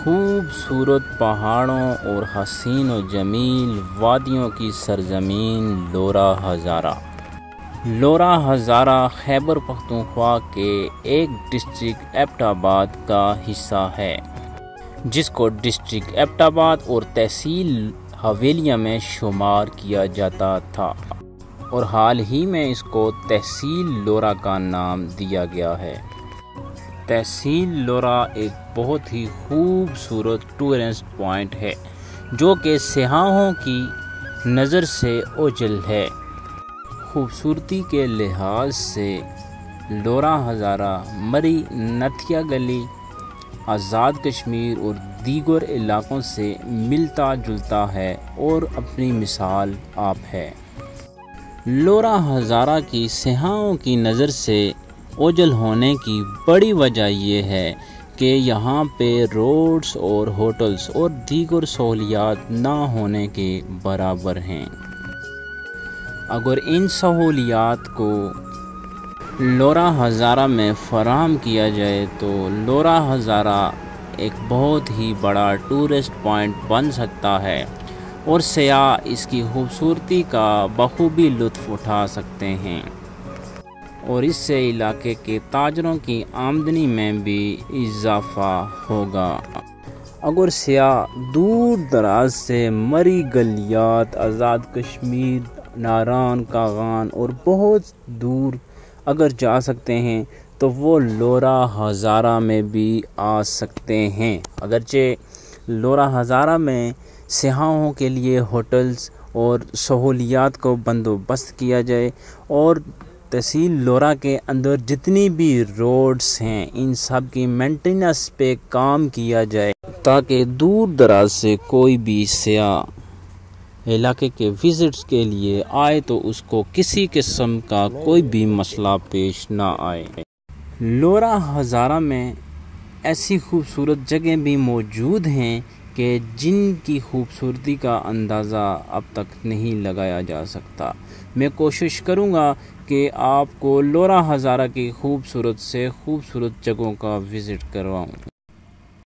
خوبصورت پہاڑوں اور حسین و جمیل وادیوں کی سرزمین لورا ہزارہ۔ لورا ہزارہ خیبر پختونخوا کے ایک ڈسٹرکٹ ایبٹ آباد کا حصہ ہے، جس کو ڈسٹرکٹ ایبٹ آباد اور تحصیل حویلیہ میں شمار کیا جاتا تھا، اور حال ہی میں اس کو تحصیل لورا کا نام دیا گیا ہے۔ تحصیل لورا ایک بہت ہی خوبصورت ٹورسٹ پوائنٹ ہے، جو کہ سیاحوں کی نظر سے اوجھل ہے۔ خوبصورتی کے لحاظ سے لورا ہزارہ مری، نتھیا گلی، آزاد کشمیر اور دیگر علاقوں سے ملتا جلتا ہے اور اپنی مثال آپ ہے۔ لورا ہزارہ کی سیاحوں کی نظر سے اوجھل ہونے کی بڑی وجہ یہ ہے کہ یہاں پہ روڈز اور ہوٹلز اور دیگر سہولیات نہ ہونے کے برابر ہیں۔ اگر ان سہولیات کو لورا ہزارہ میں فراہم کیا جائے تو لورا ہزارہ ایک بہت ہی بڑا ٹورسٹ پوائنٹ بن سکتا ہے، اور سیاح اس کی خوبصورتی کا بخوبی لطف اٹھا سکتے ہیں، اور اس سے علاقے کے تاجروں کی آمدنی میں بھی اضافہ ہوگا۔ اگر سیاح دور دراز سے مری گلیات، آزاد کشمیر، ناران کاغان اور بہت دور اگر جا سکتے ہیں تو وہ لورا ہزارہ میں بھی آ سکتے ہیں۔ اگرچہ لورا ہزارہ میں سیاحوں کے لیے ہوٹلز اور سہولیات کو بندوبست کیا جائے، اور تحصیل لورا کے اندر جتنی بھی روڈز ہیں ان سب کی مینٹیننس پہ کام کیا جائے، تاکہ دور دراز سے کوئی بھی سیاح علاقے کے وزٹس کے لیے آئے تو اس کو کسی قسم کا کوئی بھی مسئلہ پیش نہ آئے۔ لورا ہزارہ میں ایسی خوبصورت جگہیں بھی موجود ہیں کہ جن کی خوبصورتی کا اندازہ اب تک نہیں لگایا جا سکتا۔ میں کوشش کروں گا کہ آپ کو لورا ہزارہ کی خوبصورت سے خوبصورت جگہوں کا وزٹ کرواؤں۔